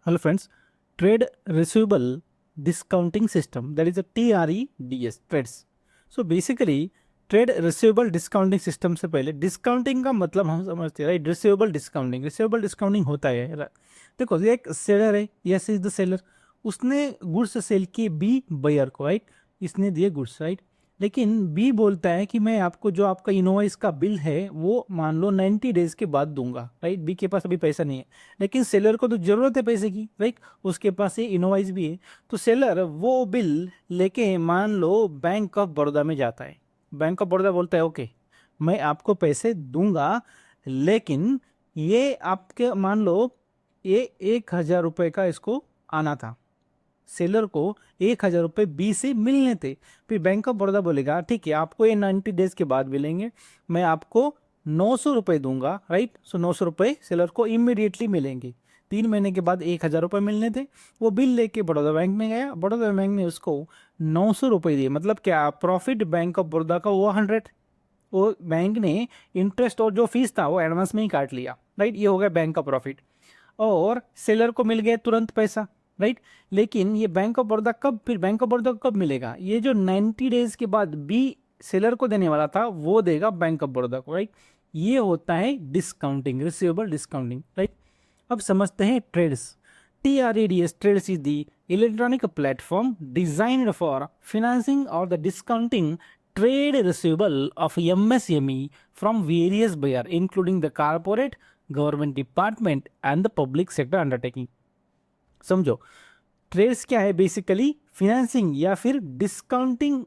Hello friends, trade receivable discounting system, that is a TREDS trades. So basically trade receivable discounting system से पहले discounting का मतलब हम समझते हैं राइट। रिसीवेबल डिस्काउंटिंग होता है देखो ये एक सेलर है, यस इज द सेलर, उसने गुड्स सेल किए बी बायर को राइट, इसने दिए गुड्स राइट। लेकिन बी बोलता है कि मैं आपको जो आपका इनवॉइस का बिल है वो मान लो 90 डेज के बाद दूंगा राइट। बी के पास अभी पैसा नहीं है, लेकिन सेलर को तो ज़रूरत है पैसे की राइट, उसके पास ये इनवॉइस भी है। तो सेलर वो बिल लेके मान लो बैंक ऑफ बड़ौदा में जाता है। बैंक ऑफ बड़ौदा बोलता है ओके मैं आपको पैसे दूंगा, लेकिन ये आपके मान लो ये 1,000 रुपये का इसको आना था, सेलर को 1,000 रुपये बी से मिलने थे। फिर बैंक ऑफ बड़ौदा बोलेगा ठीक है आपको ये 90 डेज के बाद मिलेंगे, मैं आपको 900 रुपये दूंगा राइट। सो 900 रुपये सेलर को इमीडिएटली मिलेंगे। 3 महीने के बाद 1,000 रुपये मिलने थे, वो बिल लेके बड़ौदा बैंक में गया, बड़ौदा बैंक ने उसको 900 रुपये दिए। मतलब क्या प्रॉफिट बैंक ऑफ बड़ौदा का वो 100, वो बैंक ने इंटरेस्ट और जो फीस था वो एडवांस में ही काट लिया राइट। ये हो गया बैंक का प्रॉफिट और सेलर को मिल गया तुरंत पैसा राइट। लेकिन ये बैंक ऑफ बड़ौदा कब, फिर बैंक ऑफ बड़ौदा को कब मिलेगा, ये जो 90 डेज के बाद बी सेलर को देने वाला था वो देगा बैंक ऑफ बड़ौदा को राइट। ये होता है डिस्काउंटिंग, रिसीवेबल डिस्काउंटिंग राइट। अब समझते हैं TReDS. TREDS TReDS is the electronic platform designed for financing or the discounting trade receivable of MSME from various buyer including the corporate, government department and the public sector undertaking। समझो TReDS क्या है, basically financing या फिर discounting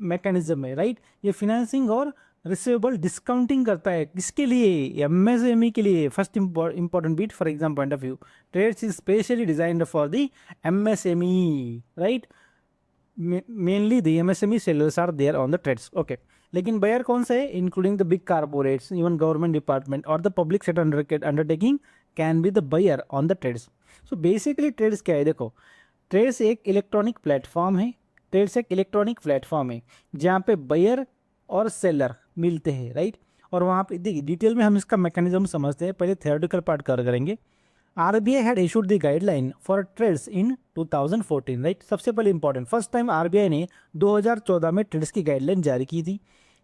mechanism है right. ये financing और receivable discounting करता है किसके लिए, एमएसएमई के लिए। First important beat for exam point of view, TReDS is specially designed for the MSME right. Mainly the MSME sellers are there on the TReDS okay. लेकिन buyer कौन सा है, including the big corporates, even government department और the public sector undertaking can be the buyer on the TReDS. So basically TReDS क्या है, देखो trades एक electronic platform है। ट्रेड्स एक इलेक्ट्रॉनिक प्लेटफॉर्म है जहाँ पे बायर और सेलर मिलते हैं राइट। और वहाँ पे देखिए डिटेल में हम इसका मैकेनिज्म समझते हैं, पहले थियोरेटिकल पार्ट करेंगे। RBI had issued the guideline for trades in 2014 right. सबसे पहले इंपॉर्टेंट, फर्स्ट टाइम RBI ने 2014 में ट्रेड्स की गाइडलाइन जारी की थी।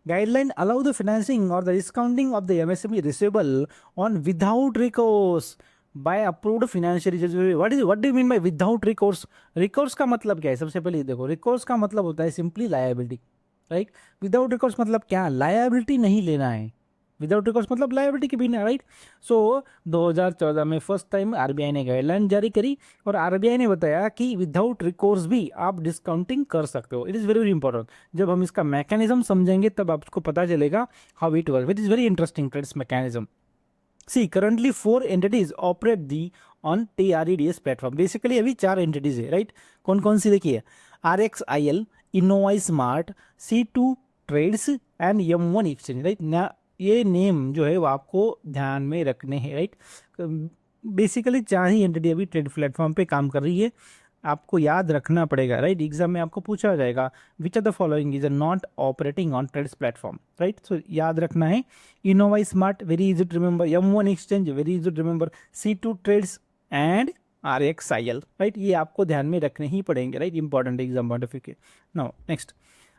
गाइडलाइन अलाउ द फाइनेंसिंग और the discounting of the MSME receivable on without recourse by approved financial. What do you mean by without recourse. Recourse का मतलब क्या है, सबसे पहले देखो रिकोर्स का मतलब होता है simply liability right. Without recourse मतलब क्या, लायबिलिटी नहीं लेना है। विदाउट रिकोर्स मतलब लायबिलिटी के बिना राइट। सो 2014 में फर्स्ट टाइम आरबीआई ने गाइडलाइन जारी करी और आरबीआई ने बताया कि विदाउट रिकोर्स भी आप डिस्काउंटिंग कर सकते हो। It is very very important, जब हम इसका मैकेनिज्म समझेंगे तब आपको पता चलेगा how it work. It is very interesting TReDS mechanism. See currently 4 entities operate the on TREDS platform. Basically अभी 4 एंटिटीज है राइट। कौन कौन सी देखिए, RXIL, invoice smart, C2 TReDS and M1 exchange right. ये नेम जो है वो आपको ध्यान में रखने हैं राइट। बेसिकली 4 ही एंटिटी अभी ट्रेड प्लेटफॉर्म पे काम कर रही है, आपको याद रखना पड़ेगा राइट। एग्जाम में आपको पूछा जाएगा which are the following is not operating on TReDS platform right. So याद रखना है, invoice smart very easy to remember, M1 exchange very easy to remember, C2 TReDS and RXIL right. ये आपको ध्यान में रखने ही पड़ेंगे right, important exam point of view के। Now next,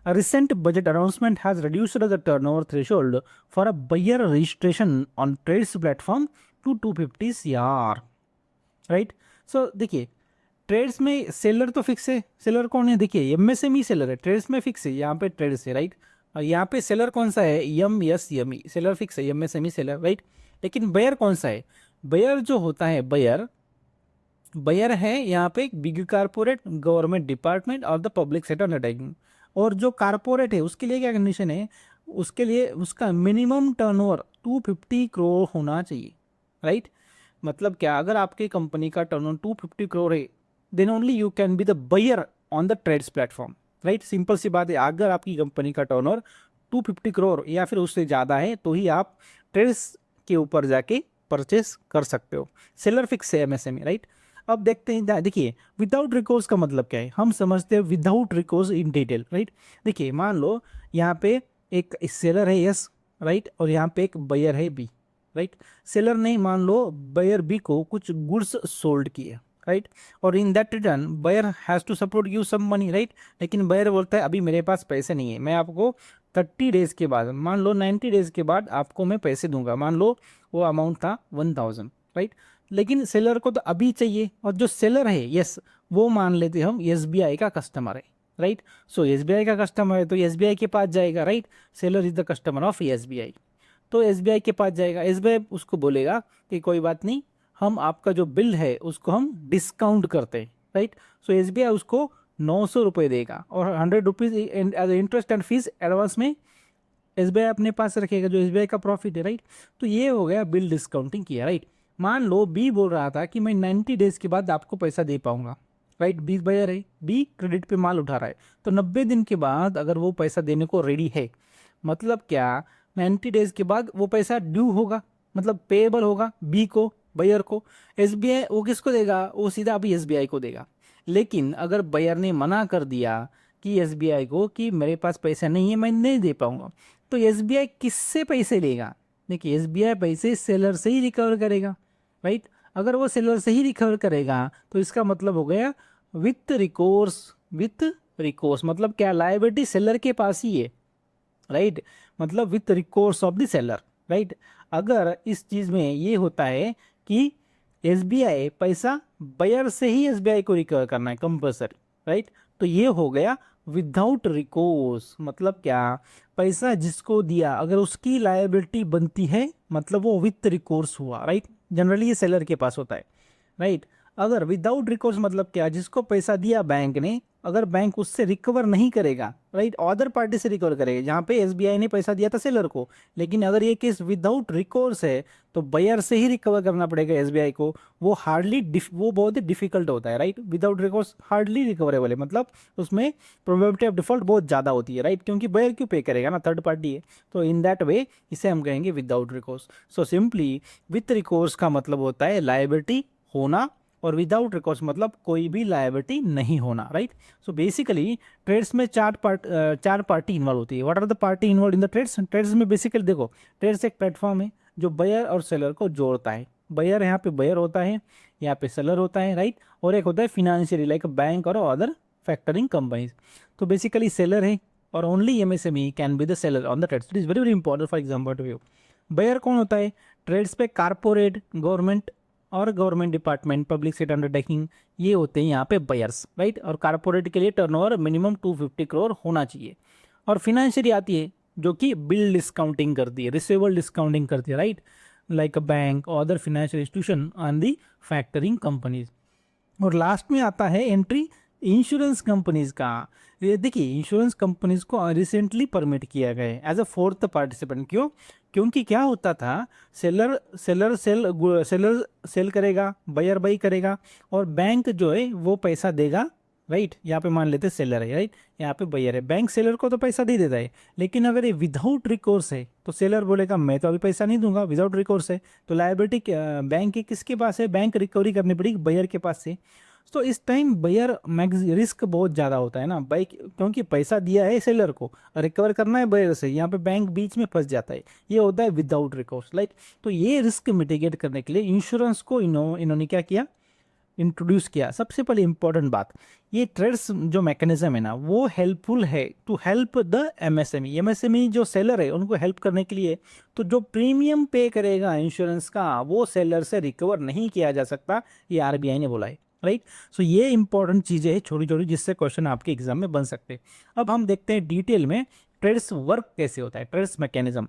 a recent budget announcement has reduced the turnover threshold for a buyer registration on trades platform to 250 CR right. So देखिए TReDS में सेलर तो फिक्स है, seller कौन है देखिए MSME seller है, trades में फिक्स है, यहाँ पे ट्रेड्स है राइट। और यहाँ पे सेलर कौन सा है, MSME सेलर फिक्स है, MSME सेलर राइट। लेकिन बायर कौन सा है, बायर जो होता है बायर है यहाँ पे बिग कारपोरेट, गवर्नमेंट डिपार्टमेंट और द पब्लिक सेक्टर अंडरटेकिंग। और जो कारपोरेट है उसके लिए क्या कंडीशन है, उसके लिए उसका मिनिमम टर्नओवर 250 करोड़ होना चाहिए राइट। मतलब क्या, अगर आपकी कंपनी का टर्नओवर 250 करोड़ है then only you can be the buyer on the TReDS platform right. Simple सी बात है, अगर आपकी कंपनी का टर्नओवर 250 करोड़ या फिर उससे ज़्यादा है तो ही आप ट्रेड्स के ऊपर जाके परचेस कर सकते हो। सेलर फिक्स है MSME राइट। अब देखते हैं, देखिए विदाउट रिकोर्स का मतलब क्या है, हम समझते हैं without recourse in detail right. देखिए मान लो यहाँ पे एक सेलर है यस राइट, और यहाँ पे एक बायर है बी राइट। सेलर ने मान लो बायर बी को कुछ गुड्स सोल्ड किए राइट, और in that return buyer has to support you some money, right. लेकिन बायर बोलता है अभी मेरे पास पैसे नहीं है, मैं आपको 30 डेज के बाद, मान लो 90 डेज के बाद आपको मैं पैसे दूंगा। मान लो वो अमाउंट था 1000, राइट। लेकिन सेलर को तो अभी चाहिए, और जो सेलर है यस, वो मान लेते हम SBI का कस्टमर है, राइट। सो SBI का कस्टमर है तो SBI के पास जाएगा, right. Seller is the customer of SBI, तो SBI के पास जाएगा। SBI उसको बोलेगा कि कोई बात नहीं, हम आपका जो बिल है उसको हम डिस्काउंट करते हैं, राइट। सो SBI उसको 900 रुपये देगा, और 100 rupees as interest and fees advance में SBI अपने पास रखेगा, जो SBI का प्रॉफिट है, राइट। तो ये हो गया बिल डिस्काउंटिंग किया, राइट। मान लो बी बोल रहा था कि मैं 90 डेज के बाद आपको पैसा दे पाऊंगा, राइट। बी बायर है, बी क्रेडिट पे माल उठा रहा है, तो 90 दिन के बाद अगर वो पैसा देने को रेडी है, मतलब क्या, 90 डेज के बाद वो पैसा ड्यू होगा, मतलब पेएबल होगा बी को, बायर को। SBI वो किसको देगा, वो सीधा अभी SBI को देगा। लेकिन अगर बायर ने मना कर दिया कि SBI को कि मेरे पास पैसा नहीं है, मैं नहीं दे पाऊंगा, तो SBI किससे पैसे लेगा? देखिए SBI पैसे सेलर से ही रिकवर करेगा, राइट। अगर वो सेलर से ही रिकवर करेगा तो इसका मतलब हो गया विथ रिकोर्स, विथ रिकोर्स मतलब क्या, लायबिलिटी सेलर के पास ही है, राइट। मतलब with recourse of the seller, right. अगर इस चीज में ये होता है कि SBI पैसा बायर से ही SBI को रिकवर करना है कंपल्सरी, राइट। तो ये हो गया विदाउट रिकोर्स, मतलब क्या, पैसा जिसको दिया अगर उसकी लायबिलिटी बनती है मतलब वो विथ रिकोर्स हुआ, राइट। जनरली ये सेलर के पास होता है, राइट। अगर विदाउट रिकोर्स मतलब क्या, जिसको पैसा दिया बैंक ने, अगर बैंक उससे रिकवर नहीं करेगा, राइट, अदर पार्टी से रिकवर करेगा, जहाँ पे SBI ने पैसा दिया था सेलर को। लेकिन अगर ये केस विदाउट रिकोर्स है तो बायर से ही रिकवर करना पड़ेगा SBI को। वो वो बहुत ही डिफिकल्ट होता है, right. Without recourse hardly recoverable है, मतलब उसमें प्रोबेबिलिटी ऑफ डिफॉल्ट बहुत ज़्यादा होती है, राइट, क्योंकि बायर क्यों पे करेगा ना, थर्ड पार्टी है। तो इन दैट वे इसे हम कहेंगे without recourse. So simply with recourse का मतलब होता है लायबिलिटी होना, और विदाउट रिकॉर्स मतलब कोई भी लायबिलिटी नहीं होना, राइट। सो बेसिकली ट्रेड्स में चार पार्टी इन्वॉल्व होती है। What are the party involve in the TReDS? TReDS में बेसिकली देखो, ट्रेड्स एक प्लेटफॉर्म है जो बायर और सेलर को जोड़ता है। बायर यहाँ पे बायर होता है, यहाँ पे सेलर होता है, राइट। और एक होता है फिनेंशियली, लाइक बैंक और अदर फैक्टरिंग कंपनीज। तो बेसिकली सेलर है, और only MSME can be the seller on the TReDS. It is very very important. For example to view, buyer कौन होता है ट्रेड्स पे? कारपोरेट, गवर्नमेंट और government department, public sector undertaking, ये होते हैं यहाँ पे बायर्स, राइट। और कारपोरेट के लिए टर्नओवर मिनिमम 250 करोड़ होना चाहिए। और फिनेंशियरी आती है जो कि बिल डिस्काउंटिंग करती है, रिसीवेबल डिस्काउंटिंग करती है, राइट, लाइक अ बैंक और other financial institution on the factoring companies. और लास्ट में आता है एंट्री इंश्योरेंस कंपनीज का। ये देखिए इंश्योरेंस कंपनीज को रिसेंटली परमिट किया गया है एज अ फोर्थ पार्टिसिपेंट। क्यों? क्योंकि क्या होता था, seller seller sell seller sell करेगा, बायर बाई करेगा, और बैंक जो है वो पैसा देगा, राइट। यहाँ पे मान लेते सेलर है, राइट, यहाँ पे बायर है, बैंक सेलर को तो पैसा दे देता है। लेकिन अगर ये विदाउट रिकोर्स है तो सेलर बोलेगा मैं तो अभी पैसा नहीं दूंगा, विदाउट रिकोर्स है तो लायबिलिटी बैंक की किसके पास है? बैंक रिकवरी करनी पड़ेगी बायर के पास से। तो इस टाइम बायर रिस्क बहुत ज़्यादा होता है ना बाई, क्योंकि पैसा दिया है सेलर को, रिकवर करना है बायर से, यहाँ पे बैंक बीच में फंस जाता है। ये होता है विदाउट रिकोर्स, राइट। तो ये रिस्क मिटिगेट करने के लिए इंश्योरेंस को इन्होंने क्या किया, इंट्रोड्यूस किया। सबसे पहले इंपॉर्टेंट बात, ये ट्रेड्स जो मैकेनिज्म है ना वो हेल्पफुल है टू हेल्प द MSME जो सेलर है उनको हेल्प करने के लिए। तो जो प्रीमियम पे करेगा इंश्योरेंस का वो सेलर से रिकवर नहीं किया जा सकता, ये RBI ने बोला है, राइट। सो ये इंपॉर्टेंट चीज़ें हैं छोटी छोटी जिससे क्वेश्चन आपके एग्जाम में बन सकते हैं। अब हम देखते हैं डिटेल में ट्रेड्स वर्क कैसे होता है, ट्रेड्स मैकेनिज्म।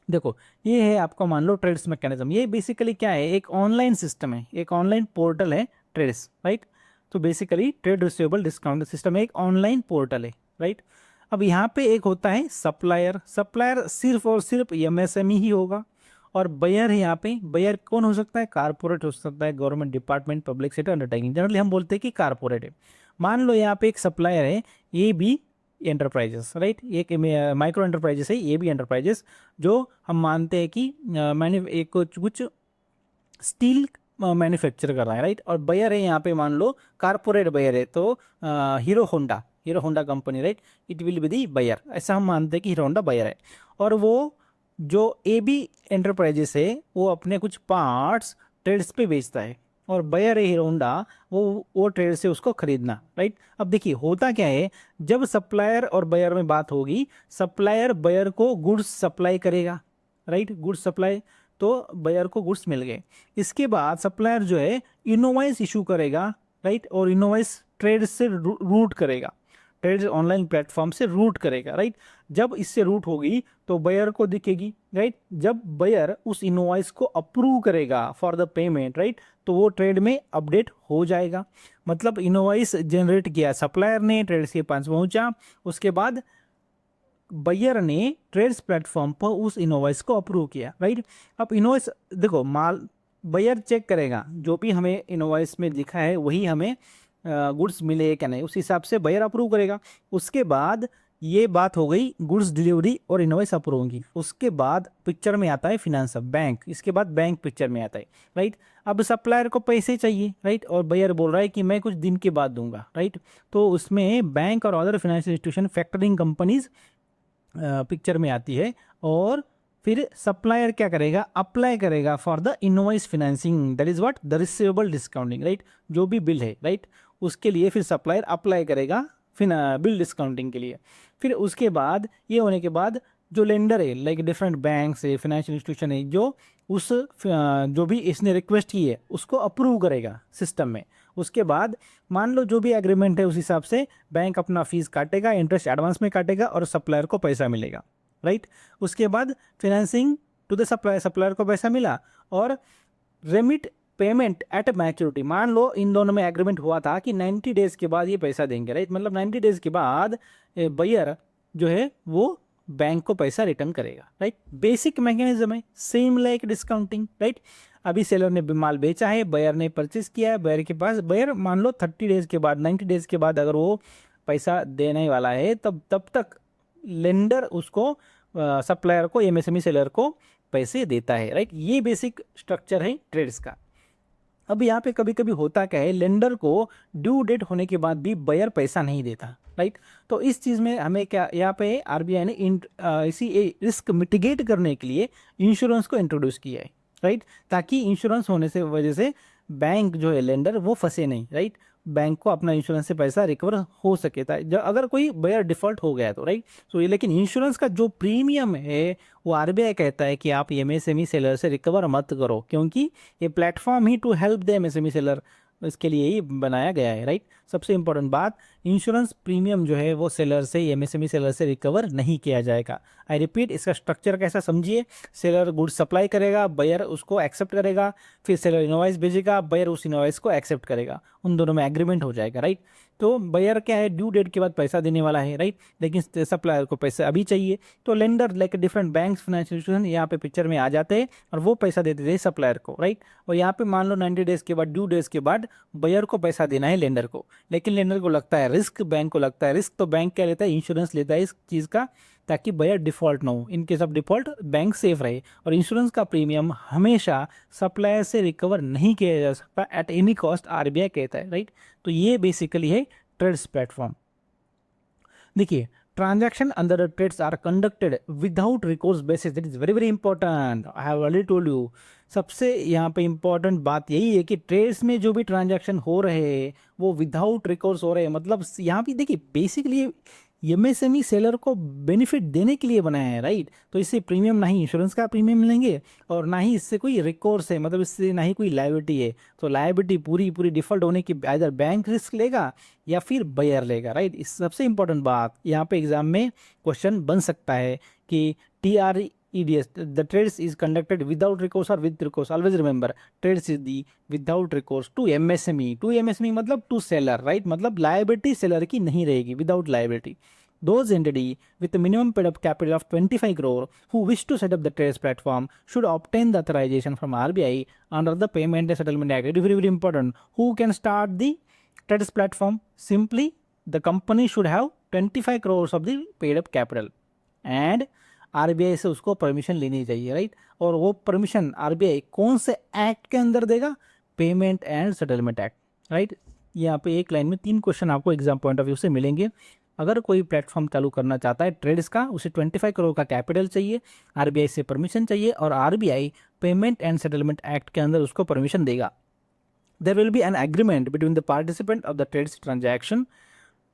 देखो ये है आपको, मान लो ट्रेड्स मैकेनिज्म, ये बेसिकली क्या है, एक ऑनलाइन सिस्टम है, एक ऑनलाइन पोर्टल है ट्रेड्स, राइट। तो basically trade receivable discount system एक ऑनलाइन पोर्टल है, राइट। अब यहाँ पे एक होता है सप्लायर, सप्लायर सिर्फ और सिर्फ MSME ही होगा। और बायर है, यहाँ पे बायर कौन हो सकता है? कारपोरेट हो सकता है, government department, public sector undertaking. Generally हम बोलते हैं कि कारपोरेट है। मान लो यहाँ पे एक सप्लायर है AB एंटरप्राइजेस, राइट, एक माइक्रो एंटरप्राइजेस है AB एंटरप्राइजेस, जो हम मानते हैं कि मैंने एक कुछ स्टील मैन्युफैक्चर कर रहा है, राइट। और बायर है यहाँ पे मान लो कारपोरेट बायर है, तो Hero Honda company, right, it will be the buyer, ऐसा हम मानते हैं कि हीरो होंडा बायर है। और वो जो AB एंटरप्राइजेस है वो अपने कुछ पार्ट्स ट्रेड्स पे बेचता है, और बायर है हीरो होंडा, वो ट्रेड से उसको खरीदना, राइट। अब देखिए होता क्या है, जब सप्लायर और बायर में बात होगी, सप्लायर बायर को गुड्स सप्लाई करेगा, राइट, गुड्स सप्लाई, तो बायर को गुड्स मिल गए। इसके बाद सप्लायर जो है इनवॉइस इशू करेगा, राइट, और इनवॉइस ट्रेड से रूट करेगा, ट्रेड ऑनलाइन प्लेटफॉर्म से रूट करेगा, राइट। जब इससे रूट होगी तो बायर को दिखेगी, राइट। जब बायर उस इनवॉइस को अप्रूव करेगा फॉर द पेमेंट, राइट, तो वो ट्रेड में अपडेट हो जाएगा। मतलब इनवॉइस जनरेट किया सप्लायर ने, ट्रेड के पास पहुंचा, उसके बाद बायर ने ट्रेड्स प्लेटफॉर्म पर उस इनवॉइस को अप्रूव किया, राइट। अब इनवॉइस देखो, माल बायर चेक करेगा, जो भी हमें इनवॉइस में लिखा है वही हमें गुड्स मिले क्या नहीं, उस हिसाब से बायर अप्रूव करेगा। उसके बाद ये बात हो गई गुड्स डिलीवरी और इनवॉइस अप्रूव होगी। उसके बाद पिक्चर में आता है फिनेंस बैंक, इसके बाद बैंक पिक्चर में आता है, राइट। अब सप्लायर को पैसे चाहिए, राइट, और बायर बोल रहा है कि मैं कुछ दिन के बाद दूंगा, राइट। तो उसमें बैंक और other financial institution, factoring companies picture में आती है। और फिर सप्लायर क्या करेगा, अप्लाई करेगा for the invoice financing, that is what the receivable discounting, right. जो भी बिल है, राइट, उसके लिए फिर सप्लायर अप्लाई करेगा फिर बिल डिस्काउंटिंग के लिए। फिर उसके बाद ये होने के बाद जो लेंडर है, लाइक डिफरेंट बैंक्स है, फाइनेंशियल इंस्टीट्यूशन है, जो उस जो भी इसने रिक्वेस्ट की है उसको अप्रूव करेगा सिस्टम में। उसके बाद मान लो जो भी एग्रीमेंट है उस हिसाब से बैंक अपना फीस काटेगा, इंटरेस्ट एडवांस में काटेगा और सप्लायर को पैसा मिलेगा, राइट। उसके बाद financing to the supplier, supplier को पैसा मिला, और रेमिट पेमेंट एट मैच्योरिटी। मान लो इन दोनों में एग्रीमेंट हुआ था कि 90 डेज के बाद ये पैसा देंगे, राइट, मतलब 90 डेज के बाद बायर जो है वो बैंक को पैसा रिटर्न करेगा, राइट। बेसिक मैकेनिज्म है, सेम लाइक डिस्काउंटिंग, राइट। अभी सेलर ने माल बेचा है, बायर ने परचेस किया है, बायर के पास, बायर मान लो 30 डेज के बाद, 90 डेज के बाद अगर वो पैसा देने वाला है, तब तक लेंडर उसको सप्लायर को, एमएसएमई सेलर को पैसे देता है, राइट। ये बेसिक स्ट्रक्चर है ट्रेड्स का। अब यहाँ पे कभी कभी होता क्या है, लेंडर को ड्यू डेट होने के बाद भी बायर पैसा नहीं देता, राइट। तो इस चीज़ में हमें क्या, यहाँ पे आरबीआई ने इसी रिस्क मिटिगेट करने के लिए इंश्योरेंस को इंट्रोड्यूस किया है, राइट, ताकि इंश्योरेंस होने से वजह से बैंक जो है लेंडर वो फंसे नहीं, राइट। बैंक को अपना इंश्योरेंस से पैसा रिकवर हो सके था जब अगर कोई बायर डिफॉल्ट हो गया तो, राइट। सो ये लेकिन इंश्योरेंस का जो प्रीमियम है वो आरबीआई कहता है कि आप एमएसएमई सेलर से रिकवर मत करो, क्योंकि ये प्लेटफॉर्म ही to help the MSME seller, इसके लिए ही बनाया गया है, राइट। सबसे इंपॉर्टेंट बात, इंश्योरेंस प्रीमियम जो है वो सेलर से, एमएसएमई सेलर से रिकवर नहीं किया जाएगा। आई रिपीट, इसका स्ट्रक्चर कैसा समझिए, सेलर गुड्स सप्लाई करेगा, बायर उसको एक्सेप्ट करेगा, फिर सेलर इनवॉइस भेजेगा, बायर उस इनवॉइस को एक्सेप्ट करेगा, उन दोनों में एग्रीमेंट हो जाएगा, राइट। तो बायर क्या है, ड्यू डेट के बाद पैसा देने वाला है, राइट, लेकिन सप्लायर को पैसा अभी चाहिए, तो lender like different banks, financial institution यहाँ पे पिक्चर में आ जाते हैं और वो पैसा देते थे सप्लायर को, राइट। और यहाँ पे मान लो 90 डेज के बाद, ड्यू डेज के बाद बायर को पैसा देना है लेंडर को, लेकिन लेंडर को लगता है रिस्क, बैंक को लगता है रिस्क, तो बैंक क्या लेता है, इंश्योरेंस लेता है इस चीज़ का, ताकि बायर डिफॉल्ट ना हो। In case of default bank safe रहे। और इंश्योरेंस का प्रीमियम हमेशा सप्लायर से रिकवर नहीं किया जा सकता एट एनी कॉस्ट, आरबीआई कहता है, राइट। तो ये बेसिकली है ट्रेड्स प्लेटफॉर्म। देखिए, transaction under the TReDS are conducted without recourse basis, that is very very important, I have already told you. सबसे यहाँ पे इंपॉर्टेंट बात यही है कि ट्रेड्स में जो भी ट्रांजैक्शन हो रहे हैं वो विदाउट रिकोर्स हो रहे हैं। मतलब यहाँ पे देखिए, बेसिकली एमएसएमई सेलर को बेनिफिट देने के लिए बनाया है, राइट। तो इससे प्रीमियम, ना ही इंश्योरेंस का प्रीमियम मिलेंगे और ना ही इससे कोई रिकोर्स है, मतलब इससे ना ही कोई लायबिलिटी है। तो लायबिलिटी पूरी पूरी डिफॉल्ट होने की आइदर बैंक रिस्क लेगा या फिर बायर लेगा, राइट। इस सबसे इंपॉर्टेंट बात यहाँ पे एग्जाम में क्वेश्चन बन सकता है कि TREDS, the trades is conducted without recourse or with recourse. Always remember, trades is the without recourse to MSME. To MSME मतलब to seller, right? मतलब liability seller की नहीं रहेगी, without liability. Those entity with a minimum paid up capital of 25 crore who wish to set up the trades platform should obtain the authorization from RBI under the Payment and Settlement Act. It is very very important. Who can start the trades platform? Simply, the company should have 25 crores of the paid up capital and RBI से उसको permission लेनी चाहिए, right. और वो permission RBI कौन से act के अंदर देगा, payment and settlement act, right. यहाँ पे एक लाइन में 3 क्वेश्चन आपको एग्जाम पॉइंट ऑफ व्यू से मिलेंगे। अगर कोई प्लेटफॉर्म चालू करना चाहता है ट्रेड्स का, उसे 25 करोड़ का कैपिटल चाहिए, आरबीआई से परमिशन चाहिए और RBI payment and settlement act के अंदर उसको परमिशन देगा। there will be an agreement between the participant of the trades transaction.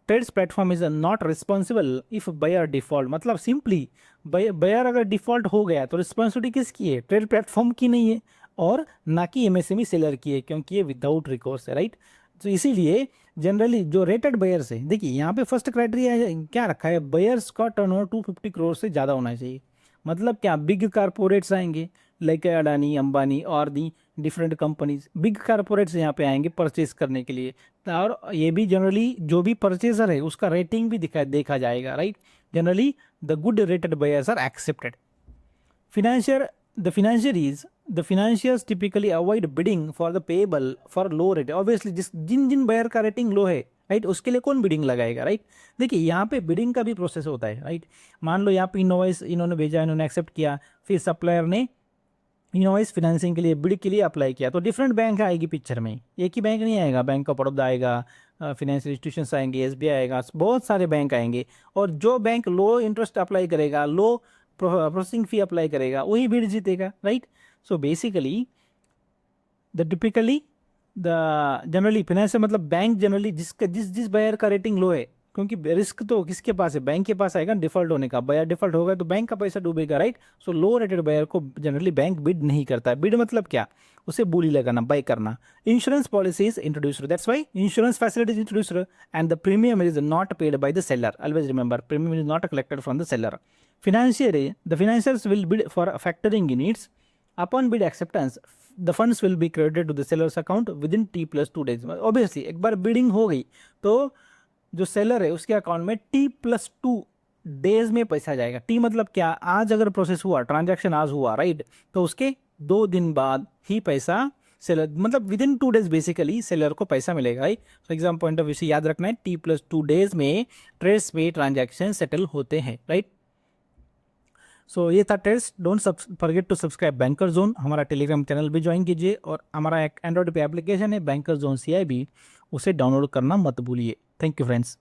Trades platform is not responsible if buyer default, मतलब सिंपली buyer अगर डिफॉल्ट हो गया तो रिस्पॉन्सिबिलिटी किसकी है? ट्रेड प्लेटफॉर्म की नहीं है और ना कि एमएसएमई सेलर की है, क्योंकि ये विदाउट रिकोर्स है, राइट। तो इसीलिए जनरली जो रेटेड बायर्स है, देखिए यहाँ पे फर्स्ट क्राइटेरिया क्या रखा है, बायर्स का टर्नओवर 250 करोड़ से ज़्यादा होना चाहिए। मतलब क्या, बिग कारपोरेट्स आएंगे लाइक अडानी, अंबानी और the different companies, big corporates यहाँ पे आएंगे परचेज करने के लिए। और ये भी जनरली जो भी परचेजर है उसका रेटिंग भी देखा जाएगा, right. Generally the good rated buyers are accepted. The financiers typically avoid bidding for the payable for low rate. Obviously जिन बायर का रेटिंग लो है, राइट, उसके लिए कौन बिडिंग लगाएगा, राइट। देखिए यहाँ पे बिडिंग का भी प्रोसेस होता है, राइट। मान लो यहाँ पे इनवॉइस इन्होंने भेजा, इन्होंने एक्सेप्ट किया, फिर सप्लायर ने इनवॉइस फिनेंसिंग के लिए बिड के लिए अप्लाई किया, तो डिफरेंट बैंक आएगी पिक्चर में, एक ही बैंक नहीं आएगा। बैंक ऑफ बड़ौदा आएगा, फिनेंशियल इंस्टीट्यूशंस आएंगे, एसबीआई आएगा, बहुत सारे बैंक आएंगे। और जो बैंक लो इंटरेस्ट अप्लाई करेगा, लो प्रोसेसिंग फी अप्लाई करेगा, वही बिड जीतेगा, right. So basically generally financial मतलब बैंक जनरली जिस बायर का रेटिंग लो है, क्योंकि रिस्क तो किसके पास है, बैंक के पास आएगा डिफॉल्ट होने का। बायर डिफॉल्ट होगा तो बैंक का पैसा डूबेगा, राइट। सो लो रेटेड बायर को जनरली बैंक बिड नहीं करता है। बिड मतलब क्या, उसे बोली लगाना, बाय करना। Insurance policy is introduced, that's why insurance facility is introduced and the premium is not paid by the seller. Always remember, premium is not collected from the seller. The financiers will bid for factoring in needs. Upon bid acceptance, the funds will be credited to the seller's account within T+2 days. Obviously एक बार bidding हो गई तो जो seller है उसके account में T+2 days में पैसा जाएगा। टी मतलब क्या, आज अगर प्रोसेस हुआ, ट्रांजैक्शन आज हुआ, राइट, तो उसके 2 दिन बाद ही पैसा सेलर, मतलब with in 2 days basically seller को पैसा मिलेगा, right. So exam point of view से याद रखना है, T+2 डेज में ट्रेड्स पे ट्रांजैक्शन सेटल होते हैं, राइट। सो ये था test. Don't forget to subscribe Banker Zone, हमारा टेलीग्राम चैनल भी ज्वाइन कीजिए, और हमारा एक एंड्रॉयड पे एप्लीकेशन है बैंकर जोन CIB, उसे डाउनलोड करना मत भूलिए। Thank you friends.